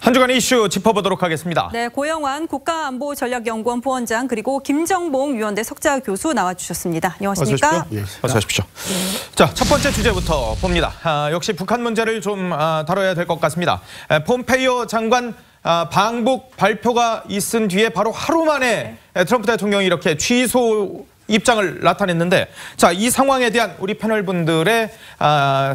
한 주간 이슈 짚어보도록 하겠습니다. 네, 고영환 국가안보전략연구원 부원장 그리고 김정봉 위원대 석좌 교수 나와주셨습니다. 안녕하십니까? 어서 오십시오. 어서 오십시오. 자, 첫 번째 주제부터 봅니다. 역시 북한 문제를 좀 다뤄야 될 것 같습니다. 폼페이오 장관 방북 발표가 있은 뒤에 바로 하루 만에 트럼프 대통령이 이렇게 취소 입장을 나타냈는데, 자, 이 상황에 대한 우리 패널분들의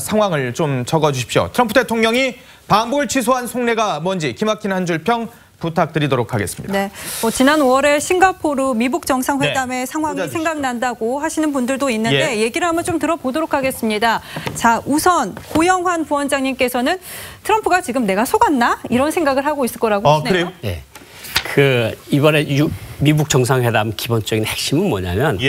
상황을 좀 적어주십시오. 트럼프 대통령이 방북을 취소한 속내가 뭔지 기막힌 한 줄 평 부탁드리도록 하겠습니다. 네, 지난 5월에 싱가포르 미북 정상회담의 네, 상황이 생각난다고 하시는 분들도 있는데 얘기를 한번 좀 들어보도록 하겠습니다. 자, 우선 고영환 부원장님께서는 트럼프가 지금 내가 속았나? 이런 생각을 하고 있을 거라고 하시네요. 그래요? 네. 이번에 미북 정상회담 기본적인 핵심은 뭐냐면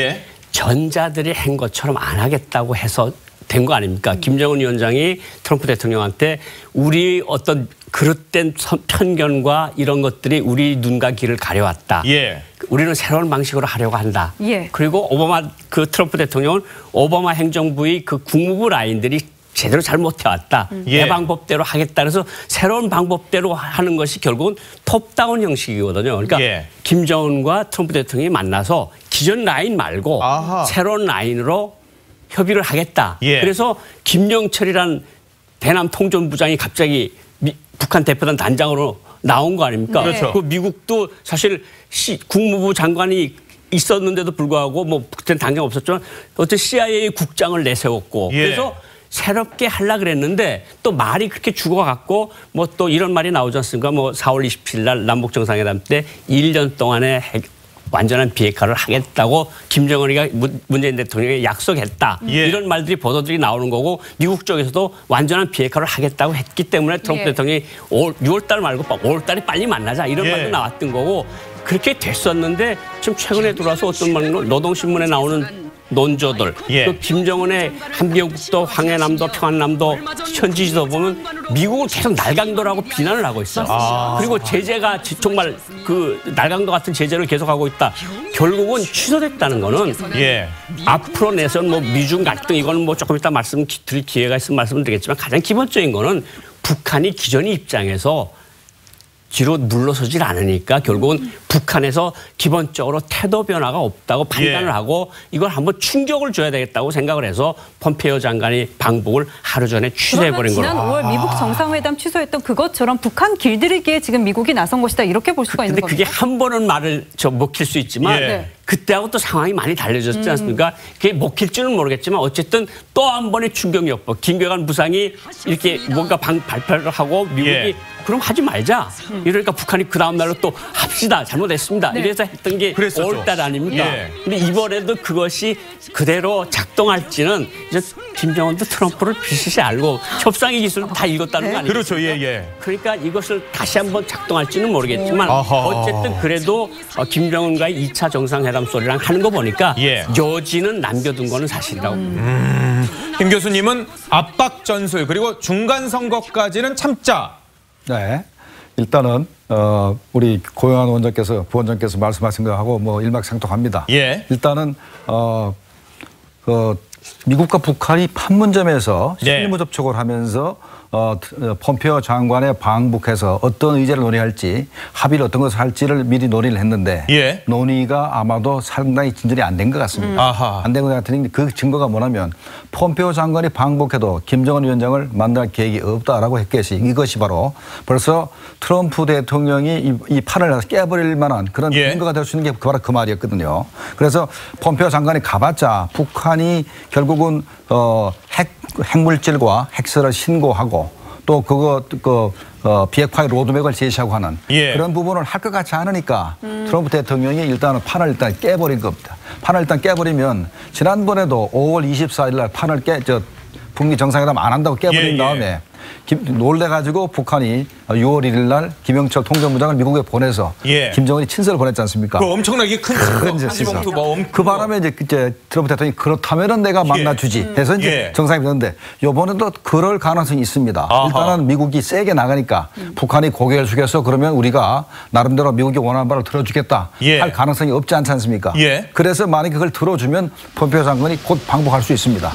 전자들이 한 것처럼 안 하겠다고 해서 된 거 아닙니까? 김정은 위원장이 트럼프 대통령한테 우리 어떤 그릇된 편견과 이런 것들이 우리 눈과 귀를 가려왔다. 우리는 새로운 방식으로 하려고 한다. 그리고 트럼프 대통령은 오바마 행정부의 그 국무부 라인들이 제대로 잘 못해왔다. 내 방법대로 하겠다. 그래서 새로운 방법대로 하는 것이 결국은 톱다운 형식이거든요. 그러니까 김정은과 트럼프 대통령이 만나서 기존 라인 말고 새로운 라인으로 협의를 하겠다. 그래서 김영철이란 대남 통전부장이 갑자기 북한 대표단 단장으로 나온 거 아닙니까? 그 미국도 사실 국무부 장관이 있었는데도 불구하고 뭐 그때는 당장 없었지만 어쨌든 CIA 국장을 내세웠고 그래서 새롭게 하려고 그랬는데 또 말이 그렇게 죽어갖고 뭐 또 이런 말이 나오지 않습니까? 뭐 4월 27일 날 남북 정상회담 때 1년 동안의 완전한 비핵화를 하겠다고 김정은이가 문재인 대통령이 약속했다. 이런 말들이 보도들이 나오는 거고 미국 쪽에서도 완전한 비핵화를 하겠다고 했기 때문에 트럼프 대통령이 6월 달 말고 5월 달에 빨리 만나자 이런 말도 나왔던 거고 그렇게 됐었는데 지금 최근에 들어와서 어떤 말로 노동신문에 나오는 논조들, 또 김정은의 한미국도, 황해남도, 평안남도 현지지도 보면 미국은 계속 날강도라고 비난을 하고 있어요. 그리고 제재가 정말 그 날강도 같은 제재를 계속하고 있다. 결국은 취소됐다는 거는 앞으로 내선 뭐 미중 갈등 이거는 뭐 조금 이따 말씀드릴 기회가 있으면 말씀드리겠지만 가장 기본적인 거는 북한이 기존의 입장에서 뒤로 물러서질 않으니까 결국은 북한에서 기본적으로 태도 변화가 없다고 판단을 하고 이걸 한번 충격을 줘야 되겠다고 생각을 해서 폼페이오 장관이 방북을 하루 전에 취소해버린 거로. 지난 5월 미북 정상회담 취소했던 그것처럼 북한 길들이기에 지금 미국이 나선 것이다 이렇게 볼 수가 있는 겁니다. 근데 그게 한 번은 말을 먹힐 수 있지만 그때하고 또 상황이 많이 달라졌지 않습니까? 그게 먹힐지는 모르겠지만 어쨌든 또 한 번의 충격요법. 김계관 부상이 이렇게 뭔가 발표를 하고 미국이 그럼 하지 말자. 이러니까 북한이 그 다음 날로 또 합시다. 잘못했습니다. 이래서 했던 게 5월 달 아닙니까? 근데 이번에도 그것이 그대로 작동할지는 이제 김정은도 트럼프를 비슷이 알고 협상의 기술을 다 읽었다는 거 아니에요? 그렇죠. 그러니까 이것을 다시 한번 작동할지는 모르겠지만 어쨌든 그래도 김정은과의 2차 정상회담 소리랑 하는 거 보니까 여지는 남겨둔 거는 사실이라고 봅니다. 김 교수님은 압박 전술 그리고 중간 선거까지는 참자. 네, 일단은 우리 고영환 부원장께서 말씀하신 거하고 뭐 일맥상통합니다. 일단은 미국과 북한이 판문점에서 실무 접촉을 하면서 폼페이오 장관의 방북해서 어떤 의제를 논의할지 합의를 어떤 것을 할지를 미리 논의를 했는데 논의가 아마도 상당히 진전이 안 된 것 같습니다. 안 된 것 같으니 그 증거가 뭐냐면 폼페이오 장관이 방북해도 김정은 위원장을 만날 계획이 없다라고 했겠지. 이것이 바로 벌써 트럼프 대통령이 이 판을 깨버릴 만한 그런 근거가 될 수 있는 게 바로 그 말이었거든요. 그래서 폼페이오 장관이 가봤자 북한이 결국은 핵물질과 핵설을 신고하고 또 비핵화의 로드맵을 제시하고 하는 그런 부분을 할 것 같지 않으니까 트럼프 대통령이 일단은 판을 깨버린 겁니다. 판을 일단 깨버리면 지난번에도 5월 24일 날 판을 북미 정상회담 안 한다고 깨버린 다음에 놀래가지고 북한이 6월 1일 날 김영철 통전부장을 미국에 보내서 김정은이 친서를 보냈지 않습니까? 그 엄청나게 큰 상지봉투 그 바람에 이제 트럼프 대통령이 그렇다면은 내가 만나주지 해서 이제 정상이 되는데 이번에도 그럴 가능성이 있습니다. 일단은 미국이 세게 나가니까 북한이 고개를 숙여서 그러면 우리가 나름대로 미국이 원하는 바를 들어주겠다 할 가능성이 없지 않지 않습니까? 그래서 만약에 그걸 들어주면 폼페이오 장관이 곧 방북할 수 있습니다.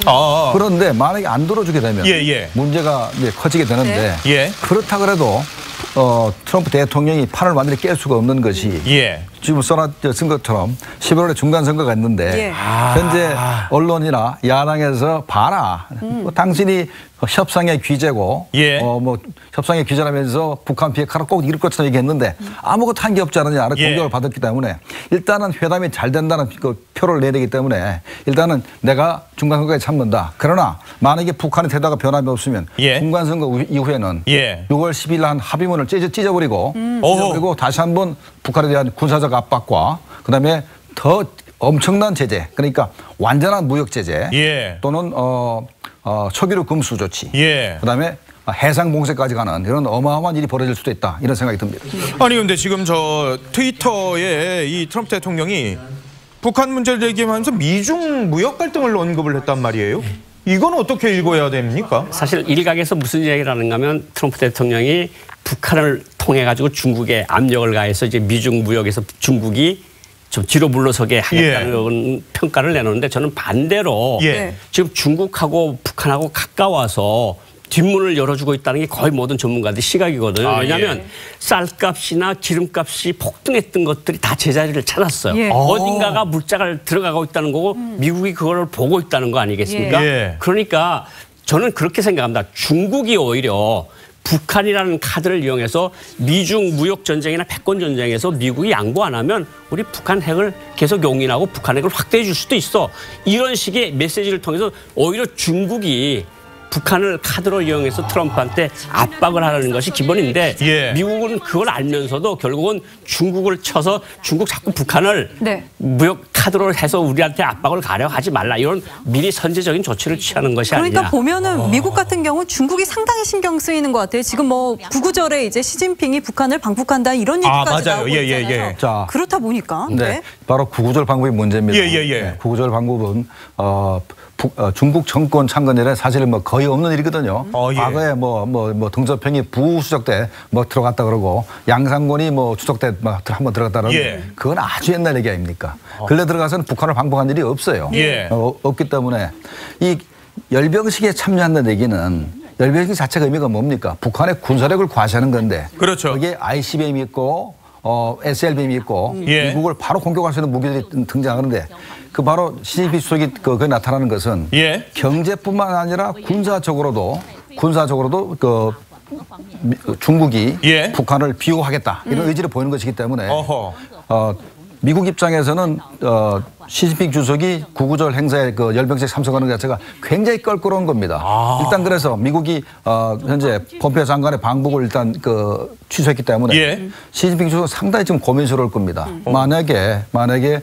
그런데 만약에 안 들어주게 되면 문제가 이제 커지게 되는데 그렇다 그래도 트럼프 대통령이 판을 완전히 깰 수가 없는 것이 지금 써놨은 것처럼 11월에 중간선거가 있는데 현재 언론이나 야당에서 봐라. 당신이 협상의 귀재고 뭐 협상의 귀재라면서 북한 비핵화를 꼭 이룰 것처럼 얘기했는데 아무것도 한 게 없지 않느냐는 공격을 받았기 때문에 일단은 회담이 잘 된다는 그 표를 내리기 때문에 일단은 내가 중간선거에 참는다. 그러나 만약에 북한의 태도가 변함이 없으면 중간선거 이후에는 6월 10일 한 합의문을 찢어버리고 다시 한번 북한에 대한 군사적 압박과 그다음에 더 엄청난 제재 그러니까 완전한 무역 제재 또는 초기류 금수 조치 그다음에 해상 봉쇄까지 가는 이런 어마어마한 일이 벌어질 수도 있다 이런 생각이 듭니다. 아니 근데 지금 저 트위터에 이 트럼프 대통령이 북한 문제를 얘기하면서 미중 무역 갈등을 언급을 했단 말이에요. 이건 어떻게 읽어야 됩니까? 사실 일각에서 무슨 얘기를 하는가 하면 트럼프 대통령이 북한을 통해 가지고 중국에 압력을 가해서 이제 미중 무역에서 중국이 좀 뒤로 물러서게 하겠다는 평가를 내놓는데 저는 반대로 지금 중국하고 북한하고 가까워서 뒷문을 열어주고 있다는 게 거의 모든 전문가들 시각이거든요. 왜냐하면 쌀값이나 기름값이 폭등했던 것들이 다 제자리를 찾았어요. 어딘가가 물자가 들어가고 있다는 거고 미국이 그걸 보고 있다는 거 아니겠습니까? 그러니까 저는 그렇게 생각합니다. 중국이 오히려 북한이라는 카드를 이용해서 미중 무역 전쟁이나 패권 전쟁에서 미국이 양보 안 하면 우리 북한 핵을 계속 용인하고 북한 핵을 확대해 줄 수도 있어. 이런 식의 메시지를 통해서 오히려 중국이 북한을 카드로 이용해서 트럼프한테 압박을 하라는 것이 기본인데 미국은 그걸 알면서도 결국은 중국을 쳐서 중국 자꾸 북한을 무역 카드로 해서 우리한테 압박을 가려 하지 말라 이런 미리 선제적인 조치를 취하는 것이 아니냐. 그러니까 보면은 미국 같은 경우 중국이 상당히 신경 쓰이는 것 같아요. 지금 뭐 구구절에 이제 시진핑이 북한을 방북한다 이런 얘기까지 나오고 있잖아요. 자, 그렇다 보니까 바로 구구절 방법이 문제입니다. 구구절 방법은 중국 정권 창건 이래 사실은 뭐 거의 없는 일이거든요. 과거에 뭐 등저평이 부수석 때 뭐 들어갔다 그러고 양상곤이 뭐 추석 때 뭐 한번 들어갔다 그러는데 그건 아주 옛날 얘기 아닙니까? 근래 들어가서는 북한을 방북한 일이 없어요. 없기 때문에 이 열병식에 참여한다는 얘기는 열병식 자체가 의미가 뭡니까? 북한의 군사력을 과시하는 건데 거기에 ICBM이 있고 SLBM이 있고 미국을 바로 공격할 수 있는 무기들이 등장하는데 그 바로 시진핑 수석이 그 나타나는 것은 경제뿐만 아니라 군사적으로도 그 중국이 북한을 비호하겠다 이런 의지를 보이는 것이기 때문에 미국 입장에서는 시진핑 주석이 구구절 행사에 그 열병식 참석하는 것 자체가 굉장히 껄끄러운 겁니다. 일단 그래서 미국이 현재 폼페이오 장관의 방북을 일단 그 취소했기 때문에 시진핑 주석은 상당히 지금 고민스러울 겁니다. 만약에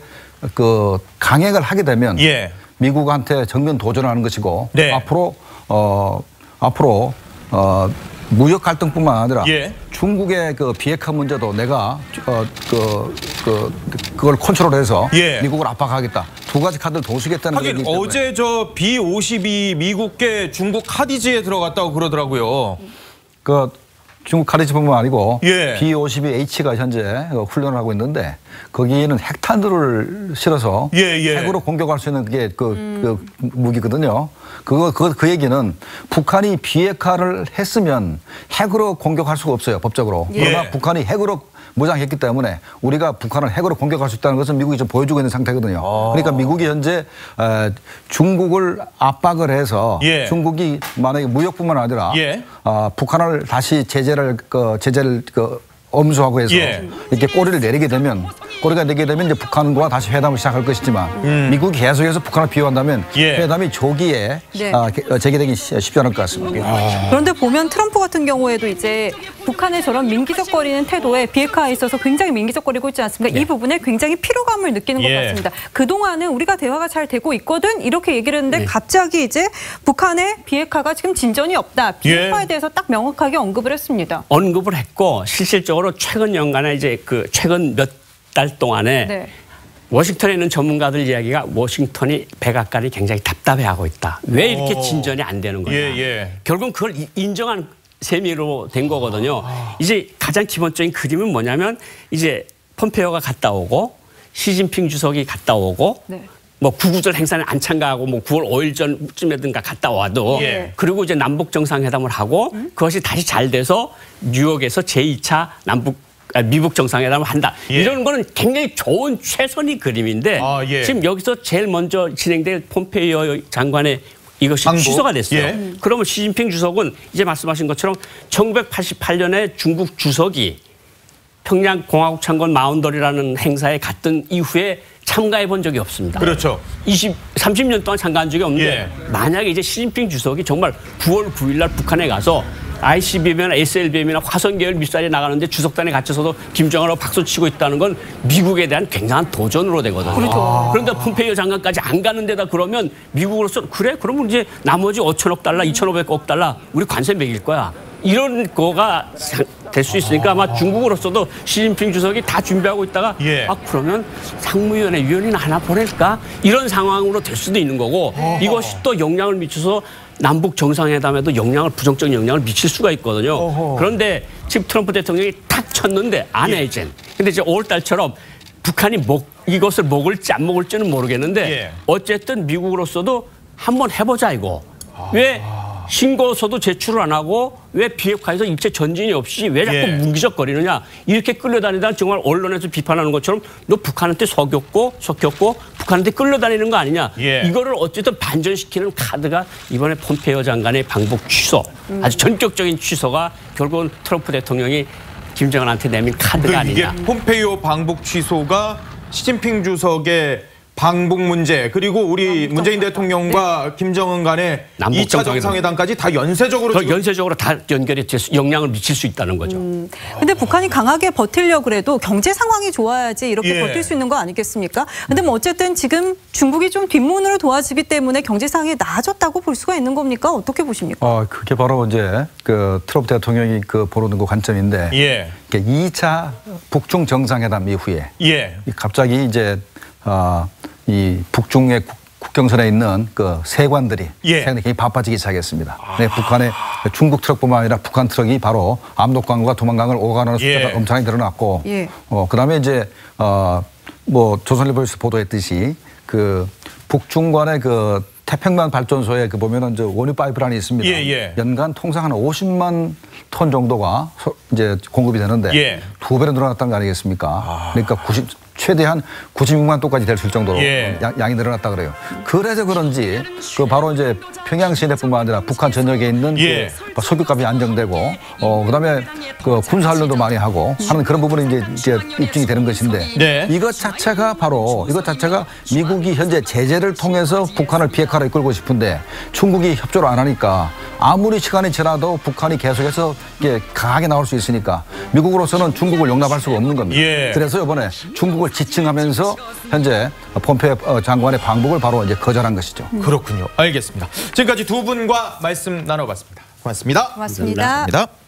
그 강행을 하게 되면 미국한테 정면 도전하는 것이고 앞으로 무역 갈등뿐만 아니라 중국의 그 비핵화 문제도 내가 그걸 컨트롤해서 미국을 압박하겠다. 두 가지 카드를 동시겠다는 하긴 어제 저 B-52 미국계 중국 카디지에 들어갔다고 그러더라고요. 그 중국 카디지뿐만 아니고 B-52H가 현재 훈련을 하고 있는데 거기에는 핵탄두를 실어서 핵으로 공격할 수 있는 그게 그 무기거든요. 그 얘기는 북한이 비핵화를 했으면 핵으로 공격할 수가 없어요, 법적으로. 그러나 북한이 핵으로 무장했기 때문에 우리가 북한을 핵으로 공격할 수 있다는 것은 미국이 좀 보여주고 있는 상태거든요. 그러니까 미국이 현재 중국을 압박을 해서 중국이 만약에 무역뿐만 아니라 북한을 다시 제재를 엄수하고 해서 이렇게 꼬리가 내리게 되면 이제 북한과 다시 회담을 시작할 것이지만 미국이 계속해서 북한을 비호한다면 회담이 조기에 재개되기 쉽지 않을 것 같습니다. 그런데 보면 트럼프 같은 경우에도 이제 북한의 저런 민기적거리는 태도에 비핵화에 있어서 굉장히 민기적거리고 있지 않습니까? 이 부분에 굉장히 피로감을 느끼는 것 같습니다. 그동안은 우리가 대화가 잘 되고 있거든 이렇게 얘기를 했는데 갑자기 이제 북한의 비핵화가 지금 진전이 없다. 비핵화에 대해서 딱 명확하게 언급을 했습니다. 언급을 했고 실질적으로 최근 연간에 이제 그 최근 몇 달 동안에 워싱턴에 있는 전문가들 이야기가 워싱턴이 백악관이 굉장히 답답해하고 있다. 왜 이렇게 진전이 안 되는 거냐. 결국은 그걸 인정한 셈으로 된 거거든요. 이제 가장 기본적인 그림은 뭐냐면 이제 폼페이오가 갔다 오고 시진핑 주석이 갔다 오고 뭐 구구절 행사는 안 참가하고 뭐 9월 5일 전쯤에든가 갔다 와도 그리고 이제 남북 정상회담을 하고 그것이 다시 잘 돼서 뉴욕에서 제2차 미북 정상회담을 한다. 이런 거는 굉장히 좋은 최선의 그림인데 지금 여기서 제일 먼저 진행될 폼페이오 장관의 이것이 취소가 됐어요. 그러면 시진핑 주석은 이제 말씀하신 것처럼 1988년에 중국 주석이 평양 공화국 창건 마운더리라는 행사에 갔던 이후에 참가해 본 적이 없습니다. 그렇죠. 30년 동안 참가한 적이 없는데 만약에 이제 시진핑 주석이 정말 9월 9일 날 북한에 가서 ICBM이나 SLBM이나 화성 계열 미사일이 나가는데 주석단에 갇혀서도 김정은하고 박수 치고 있다는 건 미국에 대한 굉장한 도전으로 되거든요. 그렇죠. 그런데 폼페이오 장관까지 안 가는 데다 그러면 미국으로서 그래? 그러면 이제 나머지 5천억 달러, 2,500억 달러 우리 관세 매길 거야. 이런 거가 될 수 있으니까 아마 중국으로서도 시진핑 주석이 다 준비하고 있다가 그러면 상무위원회 위원회나 하나 보낼까? 이런 상황으로 될 수도 있는 거고 이것이 또 영향을 미쳐서 남북 정상회담에도 부정적인 영향을 미칠 수가 있거든요. 그런데 지금 트럼프 대통령이 탁 쳤는데 안 해, 이젠. 근데 이제 5월 달처럼 북한이 이것을 먹을지 안 먹을지는 모르겠는데 어쨌든 미국으로서도 한번 해보자 이거. 왜 신고서도 제출을 안 하고 왜 비핵화에서 일체 전진이 없이 왜 자꾸 문기적거리느냐. 이렇게 끌려다니다 정말 언론에서 비판하는 것처럼 너 북한한테 속였고 북한한테 끌려다니는 거 아니냐. 이거를 어쨌든 반전시키는 카드가 이번에 폼페이오 장관의 방북 취소. 아주 전격적인 취소가 결국은 트럼프 대통령이 김정은한테 내민 카드가 아니냐. 이게 폼페이오 방북 취소가 시진핑 주석의 방북 문제 그리고 우리 문재인 대통령과 김정은 간의 2차 정상회담까지 다 연쇄적으로 다 연결이 돼서 영향을 미칠 수 있다는 거죠. 근데 북한이 강하게 버틸려고 그래도 경제 상황이 좋아야지 이렇게 버틸 수 있는 거 아니겠습니까? 근데 뭐 어쨌든 지금 중국이 좀 뒷문으로 도와주기 때문에 경제 상황이 나아졌다고 볼 수가 있는 겁니까? 어떻게 보십니까? 그게 바로 이제 그 트럼프 대통령이 보는 그 관점인데 2차 북중 정상회담 이후에 갑자기 이제 이 북중의 국경선에 있는 그 세관들이 굉장히 바빠지기 시작했습니다. 북한의 중국 트럭뿐만 아니라 북한 트럭이 바로 압록강과 도만강을 오가는 숫자가 엄청나게 늘어났고, 그다음에 이제 뭐 조선일보에서 보도했듯이 그 북중 간의 그 태평양 발전소에 보면은 원유 파이프라인이 있습니다. 연간 통상 한 50만 톤 정도가 이제 공급이 되는데 2배로 늘어났다는 거 아니겠습니까? 그러니까 최대한 96만 톤까지 될 수 있을 정도로 양이 늘어났다 그래요. 그래서 그런지 바로 이제 평양 시내뿐만 아니라 북한 전역에 있는 소비값이 안정되고 그다음에 군사 훈련도 많이 하고 하는 그런 부분이 이제 입증이 되는 것인데 이것 자체가 미국이 현재 제재를 통해서 북한을 비핵화로 이끌고 싶은데 중국이 협조를 안 하니까 아무리 시간이 지나도 북한이 계속해서 강하게 나올 수 있으니까 미국으로서는 중국을 용납할 수가 없는 겁니다. 그래서 이번에 중국을 지칭하면서 현재 폼페이오 장관의 방북을 바로 이제 거절한 것이죠. 그렇군요. 알겠습니다. 지금까지 두 분과 말씀 나눠봤습니다. 고맙습니다. 고맙습니다. 감사합니다.